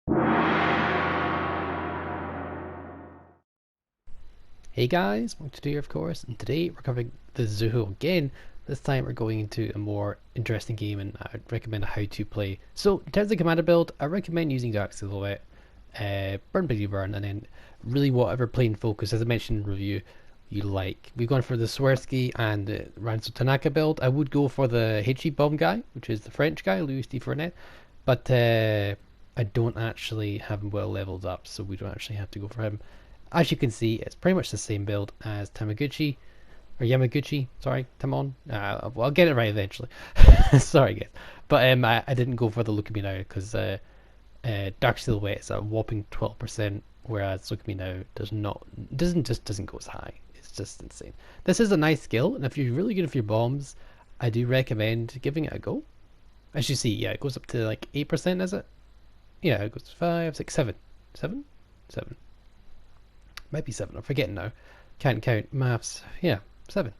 Hey guys, welcome to Zuhio of course, and today we're covering the Zuho again. This time we're going into a more interesting game and I'd recommend how to play. So in terms of commander build, I recommend using Dark Silhouette, Burn Busy Burn, and then really whatever playing focus, as I mentioned in review, you like. We've gone for the Swirsky and the Ranzo Tanaka build. I would go for the HE Bomb guy, which is the French guy, Louis D. Fournet, but I don't actually have him well leveled up, so we don't actually have to go for him. As you can see, it's pretty much the same build as Tamaguchi, or Yamaguchi, sorry, Tamon. Well, I'll get it right eventually. Sorry guys. But I didn't go for the Look at Me Now because Dark Silhouette is a whopping 12%, whereas Look at Me Now doesn't go as high. It's just insane. This is a nice skill, and if you're really good with your bombs, I do recommend giving it a go. As you see, yeah, it goes up to like 8%, is it? Yeah, it goes to 5, 6, 7. 7? 7. Might be 7, I'm forgetting now. Can't count maths. Yeah, 7.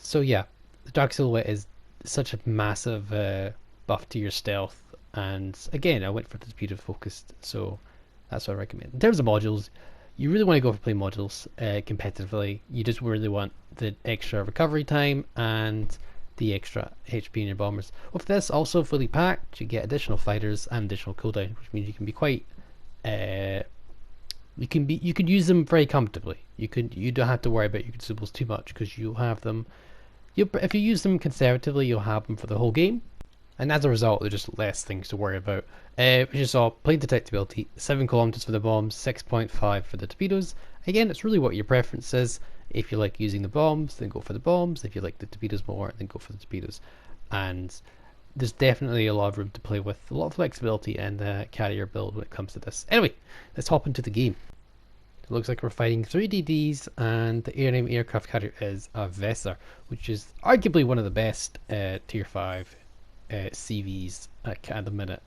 So yeah, the Dark Silhouette is such a massive buff to your stealth, and again, I went for the speed of focused, so that's what I recommend. In terms of modules, you really want to go for playing modules competitively. You just really want the extra recovery time and the extra HP in your bombers. With this also fully packed, you get additional fighters and additional cooldown, which means you can be quite you can use them very comfortably. You don't have to worry about your consumables too much because you'll have them. If you use them conservatively, you'll have them for the whole game, and as a result, they're just less things to worry about. We just saw plane detectability, 7 kilometers for the bombs, 6.5 for the torpedoes. Again, it's really what your preference is. If you like using the bombs, then go for the bombs. If you like the torpedoes more, then go for the torpedoes. And there's definitely a lot of room to play with, a lot of flexibility in the carrier build when it comes to this. Anyway, let's hop into the game. It looks like we're fighting 3 DDs, and the air-name aircraft carrier is a Vesser, which is arguably one of the best tier 5 CVs at the minute.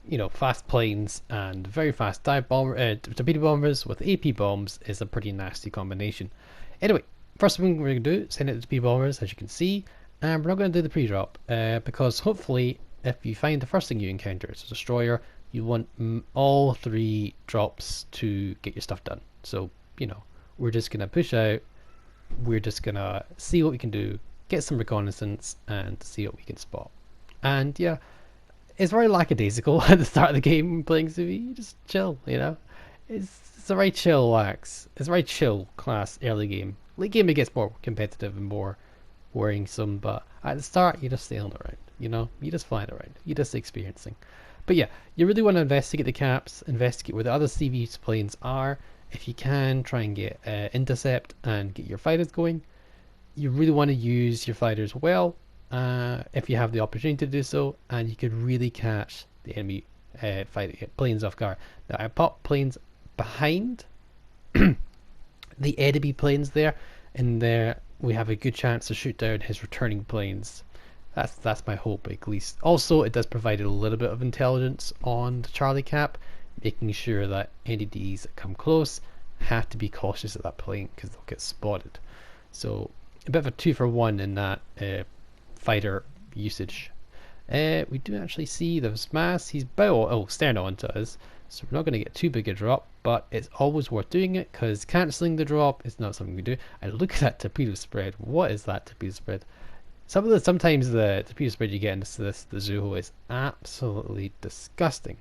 You know, fast planes and very fast torpedo bombers with AP bombs is a pretty nasty combination. Anyway, first thing we're going to do is send it to torpedo bombers, as you can see, and we're not going to do the pre-drop because hopefully if you find the first thing you encounter is a destroyer, you want all 3 drops to get your stuff done. So, you know, we're just going to push out, we're just going to see what we can do, get some reconnaissance, and see what we can spot. And yeah, it's very lackadaisical at the start of the game when playing CV. You just chill, you know. It's a very chill lax. It's a very chill class early game. Late game it gets more competitive and more worrisome, but at the start you're just sailing around, you know. You're just flying around. You're just experiencing. But yeah, you really want to investigate the caps, investigate where the other CV planes are. If you can, try and get intercept and get your fighters going. You really want to use your fighters well if you have the opportunity to do so, and you could really catch the enemy planes off guard. Now I pop planes behind the enemy planes there, and there we have a good chance to shoot down his returning planes. That's my hope, at least. Also, it does provide a little bit of intelligence on the Charlie cap, making sure that NDDs that come close have to be cautious of that plane because they'll get spotted. So a bit of a 2-for-1 in that fighter usage. We do actually see the mass. He's stern onto us, so we're not going to get too big a drop, but it's always worth doing it because cancelling the drop is not something we do. And look at that torpedo spread. What is that torpedo spread? Sometimes the torpedo spread you get into the Zuho is absolutely disgusting,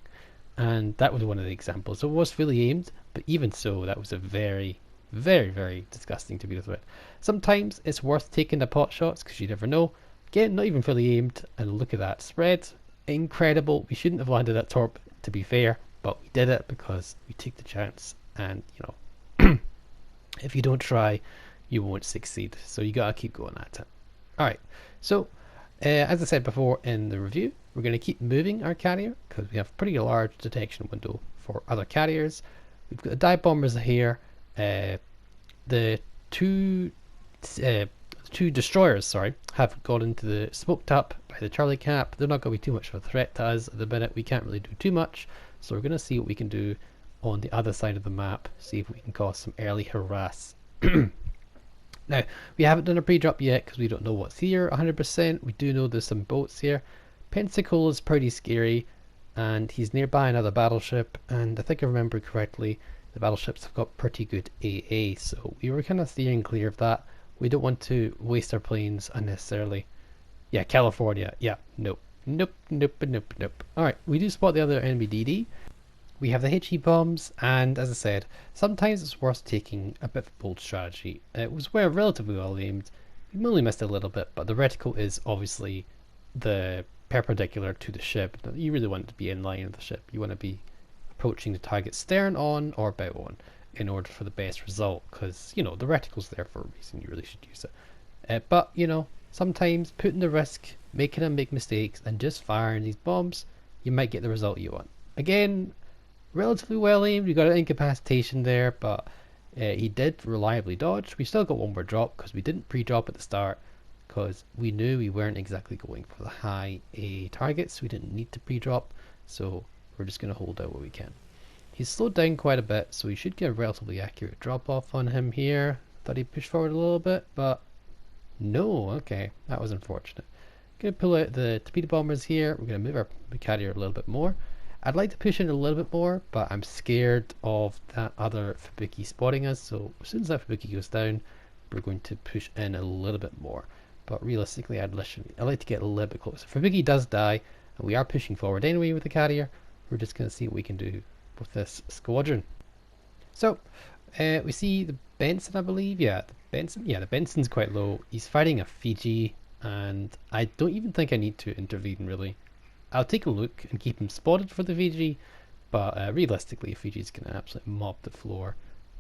and that was one of the examples. It was fully aimed, but even so, that was a very, very, very disgusting torpedo spread. Sometimes it's worth taking the pot shots because you never know. Again, not even fully aimed, and look at that spread, incredible. We shouldn't have landed that torp, to be fair, but we did it because we took the chance, and you know, if you don't try, you won't succeed. So you gotta keep going at it. Alright, so as I said before in the review, we're going to keep moving our carrier because we have a pretty large detection window for other carriers. We've got the dive bombers here. The two destroyers, sorry, have got into the smoked up by the Charlie cap. They're not going to be too much of a threat to us at the minute. We can't really do too much, so we're going to see what we can do on the other side of the map, see if we can cause some early harass. Now, we haven't done a pre-drop yet because we don't know what's here 100%. We do know there's some boats here. Pensacola is pretty scary. and he's nearby another battleship, and I think I remember correctly, the battleships have got pretty good AA, so we were kind of steering clear of that. We don't want to waste our planes unnecessarily. Yeah, California. Yeah, nope. Nope, nope, nope, nope. Alright, we do spot the other enemy DD. We have the HE bombs, and as I said, sometimes it's worth taking a bit of a bold strategy. It was relatively well aimed. We only missed a little bit, but the reticle is obviously the perpendicular to the ship. You really want it to be in line with the ship. You want to be approaching the target stern on or bow on in order for the best result, because you know the reticle's there for a reason. You really should use it. But you know, sometimes putting the risk, making them make mistakes, and just firing these bombs, you might get the result you want. Again, relatively well aimed. We got an incapacitation there, but he did reliably dodge. We still got one more drop because we didn't pre-drop at the start, because we knew we weren't exactly going for the high A targets. We didn't need to pre-drop, so we're just going to hold out what we can. He's slowed down quite a bit, so we should get a relatively accurate drop off on him here. Thought he'd push forward a little bit, but no. Okay, that was unfortunate. Going to pull out the torpedo bombers here. We're going to move our carrier a little bit more. I'd like to push in a little bit more, but I'm scared of that other Fubuki spotting us, so as soon as that Fubuki goes down, we're going to push in a little bit more. But realistically, I'd like to get a little bit closer. Fubuki does die, and we are pushing forward anyway with the carrier. We're just going to see what we can do with this squadron. So, we see the Benson, I believe. Yeah, the Benson's quite low. He's fighting a Fiji, and I don't even think I need to intervene, really. I'll take a look and keep him spotted for the Fiji, but realistically, Fiji's going to absolutely mop the floor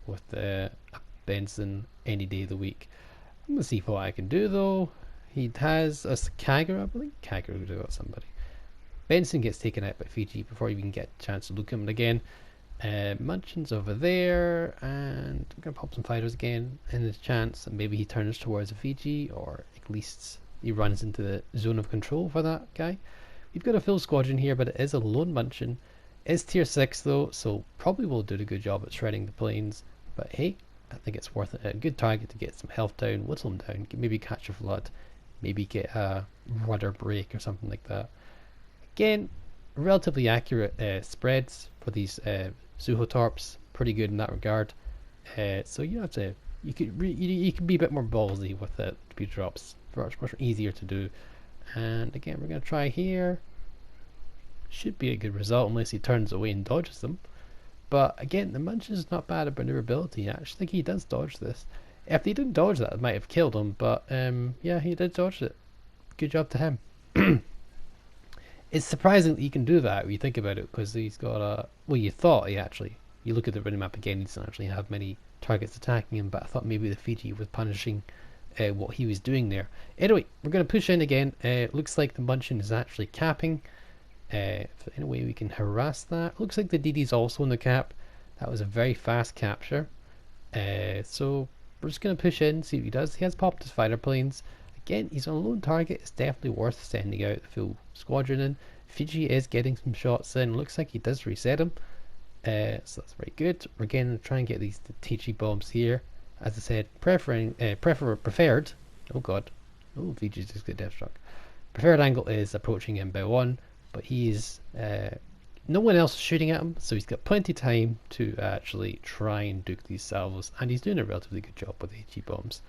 with a Benson any day of the week. I'm going to see what I can do, though. He has a Kagura, I believe. Kagura got somebody. Benson gets taken out by Fiji before you even get a chance to look at him again. Munchin's over there, and I'm going to pop some fighters again in the chance that maybe he turns towards a Fiji, or at least he runs into the zone of control for that guy. We've got a full squadron here, but it is a lone Munchin. It's tier 6 though, so probably will do a good job at shredding the planes. But hey, I think it's worth it. A good target to get some health down, whittle them down, maybe catch a flood, maybe get a rudder break or something like that. Again, relatively accurate spreads for these Zuho torps, pretty good in that regard. So you have to, you could be a bit more ballsy with the speed drops. Much easier to do. And again, we're going to try here. Should be a good result unless he turns away and dodges them. But again, the Munchin is not bad at maneuverability. I actually think he does dodge this. If he didn't dodge that, it might have killed him. But yeah, he did dodge it. Good job to him. It's surprising that he can do that when you think about it, because he's got a... Well, you thought he actually... You look at the map again, he doesn't actually have many targets attacking him, but I thought maybe the Fiji was punishing what he was doing there. Anyway, we're going to push in again. Looks like the Munchin is actually capping. If there's any way we can harass that. Looks like the DD's also in the cap. That was a very fast capture. So we're just going to push in, see what he does. He has popped his fighter planes. Again, he's on a lone target. It's definitely worth sending out the full squadron in. Fiji is getting some shots in. Looks like he does reset him. So that's very good. We're going to try and get these TG bombs here. As I said, preferred. Oh god. Oh, Fiji's just got death struck. Preferred angle is approaching him by one, but he's no one else is shooting at him, so he's got plenty of time to actually try and duke these salvos, and he's doing a relatively good job with the HE bombs.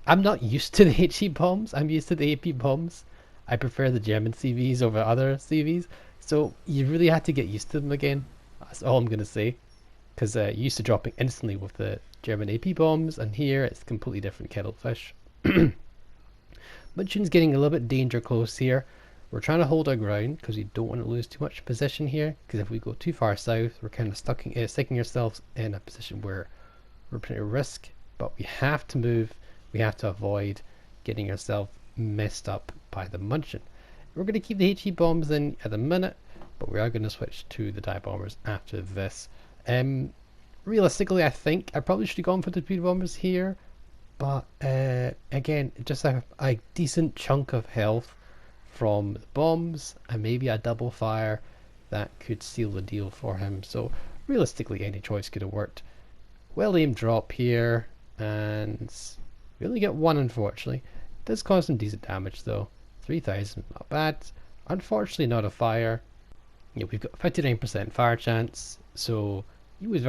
I'm not used to the HE bombs. I'm used to the AP bombs. I prefer the German CVs over other CVs, so you really had to get used to them again. That's all I'm going to say, because used to dropping instantly with the German AP bombs, and here it's completely different kettle of fish. Munchin's getting a little bit danger close here. We're trying to hold our ground because we don't want to lose too much position here, because if we go too far south, we're kind of sticking ourselves in a position where we're putting at risk. But we have to move. We have to avoid getting ourselves messed up by the Munchin. We're going to keep the HE bombs in at the minute, but we are going to switch to the dive bombers after this. Realistically, I think I probably should have gone for the torpedo bombers here, but again, just a decent chunk of health from the bombs and maybe a double fire that could seal the deal for him. So realistically, any choice could have worked. Well aimed drop here, and we only get one, unfortunately. It does cause some decent damage though. 3,000, not bad. Unfortunately, not a fire. Yeah, we've got 59% fire chance, so he was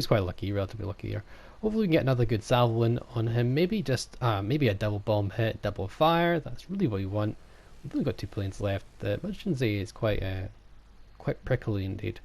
quite lucky, relatively lucky here. Hopefully we can get another good salvo in on him. Maybe just maybe a double bomb hit, double fire. That's really what we want. We've only got 2 planes left. The Munchin's is quite prickly indeed.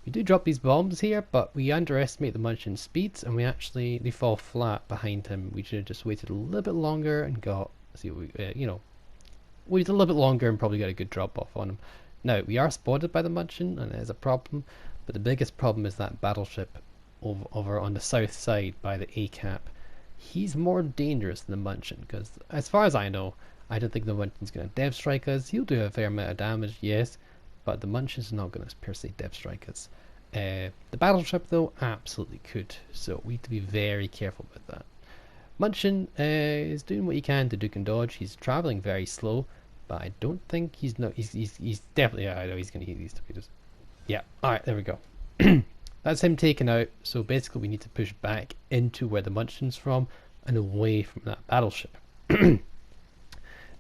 We do drop these bombs here, but we underestimate the Munchin's speeds, and they fall flat behind him. We should have just waited a little bit longer and got waited a little bit longer and probably got a good drop off on him. Now, we are spotted by the Munchin, and it is a problem, but the biggest problem is that battleship over on the south side by the A cap. He's more dangerous than the Munchin, because as far as I know, I don't think the Munchin's going to dev strike us. He'll do a fair amount of damage, yes, but the Munchin's not going to per se dev strike us. The battleship, though, absolutely could, so we have to be very careful with that. Munchin is doing what he can to duck and dodge. He's traveling very slow, but I don't think he's definitely, yeah, I know he's going to hit these torpedoes. Yeah, alright, there we go. That's him taken out, so basically we need to push back into where the Munchin's from and away from that battleship.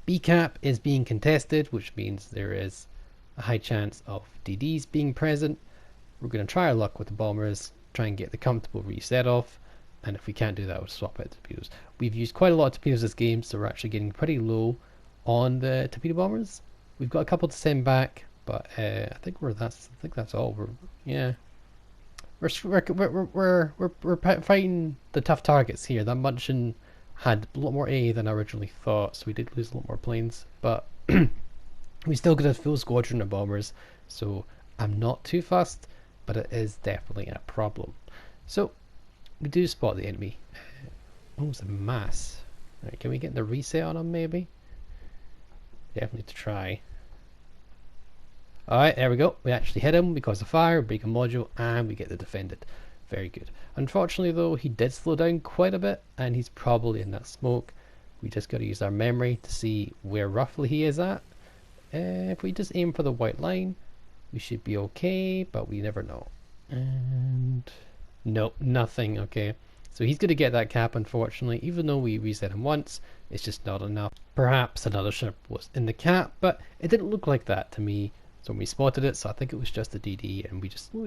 B cap is being contested, which means there is a high chance of DDs being present. We're going to try our luck with the bombers, try and get the comfortable reset off, and if we can't do that, we'll swap out torpedoes. We've used quite a lot of torpedoes this game, so we're actually getting pretty low on the torpedo bombers. We've got a couple to send back, but I think that's all. We're fighting the tough targets here. That Munchin had a lot more A than I originally thought, so we did lose a lot more planes, but we still got a full squadron of bombers, so I'm not too fussed, but it is definitely a problem. So we do spot the enemy. Oh, it's a mass. Right, can we get the reset on him maybe? Definitely to try. Alright, there we go. We actually hit him because of fire, break a module, and we get the defended. Very good. Unfortunately though, he did slow down quite a bit, and he's probably in that smoke. We just got to use our memory to see where roughly he is at. If we just aim for the white line, we should be okay, but we never know. And nope, nothing. Okay, so he's going to get that cap, unfortunately. Even though we reset him once, it's just not enough. Perhaps another ship was in the cap, but it didn't look like that to me. So when we spotted it, so I think it was just a DD, and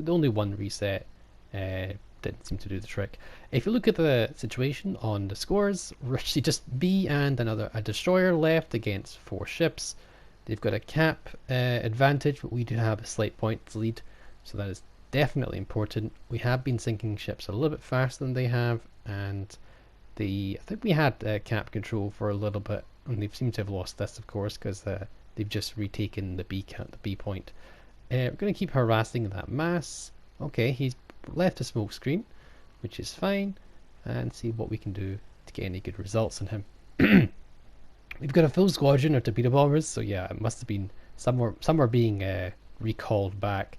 the only one reset didn't seem to do the trick. If you look at the situation on the scores, we're actually just B and a destroyer left against 4 ships. They've got a cap advantage, but we do have a slight points lead, so that is definitely important. We have been sinking ships a little bit faster than they have, and I think we had cap control for a little bit, and they seem to have lost this, of course, because they've just retaken the B point. We're going to keep harassing that mass. Okay, he's left a smoke screen, which is fine, and see what we can do to get any good results on him. We've got a full squadron of torpedo bombers, so yeah, it must have been somewhere being recalled back.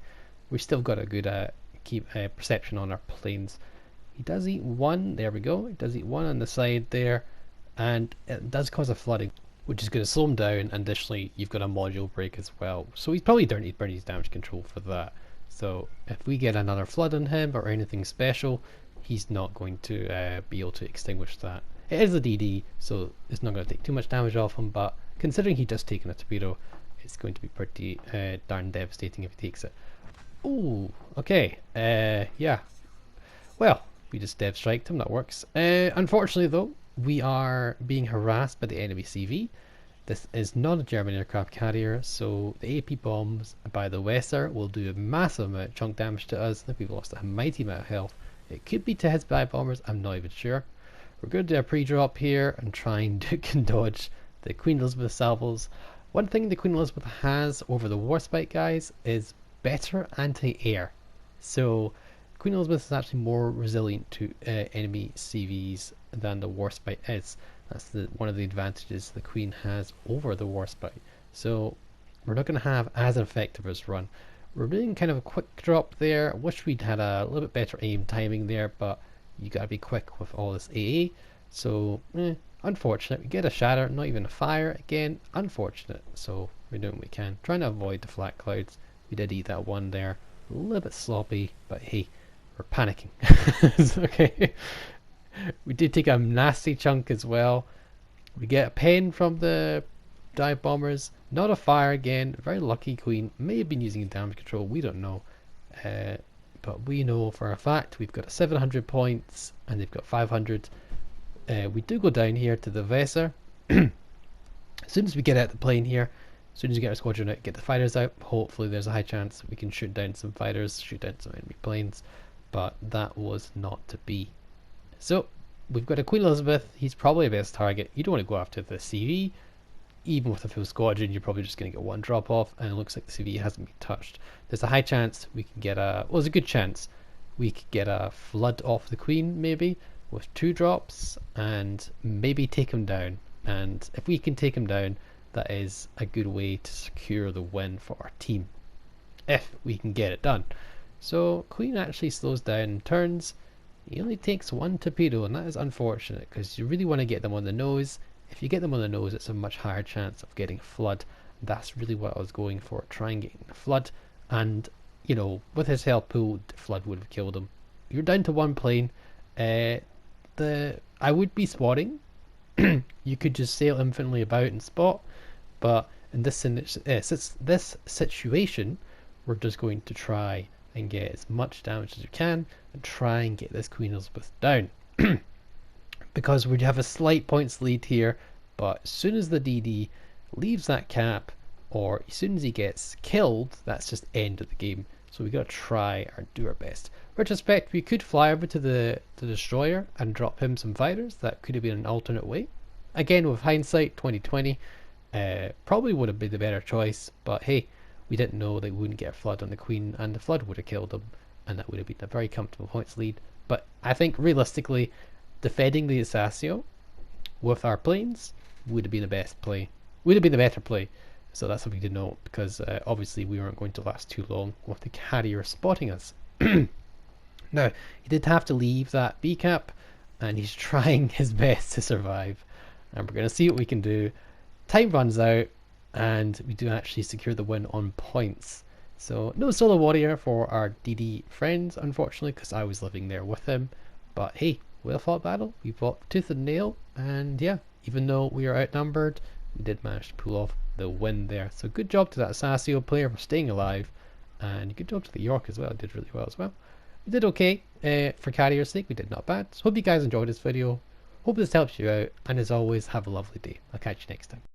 We've still got a good perception on our planes. He does eat one. There we go. He does eat one on the side there, and it does cause a flooding, which is going to slow him down. And additionally, you've got a module break as well, so he's probably don't need Bernie's damage control for that. So if we get another flood on him or anything special, he's not going to be able to extinguish that. It is a DD, so it's not going to take too much damage off him, but considering he just taken a torpedo, it's going to be pretty darn devastating if he takes it. Oh, okay. Yeah. Well, we just dev striked him, that works. Unfortunately though, we are being harassed by the enemy CV. This is not a German aircraft carrier, so the AP bombs by the Weser will do a massive amount of chunk damage to us. I think we've lost a mighty amount of health. It could be to his spy bombers, I'm not even sure. We're going to do a pre-drop here and try and duck and dodge the Queen Elizabeth salvos. One thing the Queen Elizabeth has over the Warspite guys is better anti-air. So Queen Elizabeth is actually more resilient to enemy CVs than the Warspite is. That's one of the advantages the Queen has over the Warspite. So we're not going to have as effective as run. We're doing kind of a quick drop there. I wish we'd had a little bit better aim timing there, but you gotta be quick with all this AA. So unfortunate. We get a shatter, not even a fire again. Unfortunate. So we're doing what we can, trying to avoid the flat clouds. We did eat that one there, a little bit sloppy, but hey, we're panicking. It's okay. We did take a nasty chunk as well. We get a pen from the dive bombers, not a fire again. Very lucky queen. May have been using damage control. We don't know. But we know for a fact we've got 700 points and they've got 500. We do go down here to the Vesser. As soon as we get out the plane here, as soon as we get our squadron out, get the fighters out, hopefully there's a high chance we can shoot down some fighters, shoot down some enemy planes. But that was not to be. So we've got a Queen Elizabeth. He's probably a best target. You don't want to go after the CV. Even with a full squadron, you're probably just going to get one drop off, and it looks like the CV hasn't been touched. There's a high chance we can get a, well, there's a good chance we could get a flood off the Queen, maybe, with 2 drops, and maybe take him down. And if we can take him down, that is a good way to secure the win for our team, if we can get it done. So Queen actually slows down and turns. He only takes 1 torpedo, and that is unfortunate, because you really want to get them on the nose. If you get them on the nose, it's a much higher chance of getting flood. That's really what I was going for, try and get the flood. And, you know, with his health pool, flood would have killed him. You're down to 1 plane. I would be spotting. You could just sail infinitely about and spot. But in this situation, we're just going to try and get as much damage as we can and try and get this Queen Elizabeth down. Because we have a slight points lead here, but as soon as the DD leaves that cap, or as soon as he gets killed, that's just end of the game. So we got to try and do our best. Retrospect, we could fly over to the destroyer and drop him some fighters. That could have been an alternate way. Again, with hindsight, 2020, probably would have been the better choice. But hey, we didn't know they wouldn't get a flood on the Queen, and the flood would have killed him, and that would have been a very comfortable points lead. But I think realistically, defending the Zuiho with our planes would have been the best play. Would have been the better play. So that's something to note, because obviously we weren't going to last too long with the carrier spotting us. Now, he did have to leave that B cap, and he's trying his best to survive. And we're going to see what we can do. Time runs out, and we do actually secure the win on points. So no solo warrior for our DD friends, unfortunately, because I was living there with him. But hey, well fought battle. We fought tooth and nail, and yeah, even though we are outnumbered, we did manage to pull off the win there. So good job to that Zuiho player for staying alive, and good job to the York as well. Did really well as well. We did okay for carrier's sake. We did not bad. So hope you guys enjoyed this video. Hope this helps you out, and as always, have a lovely day. I'll catch you next time.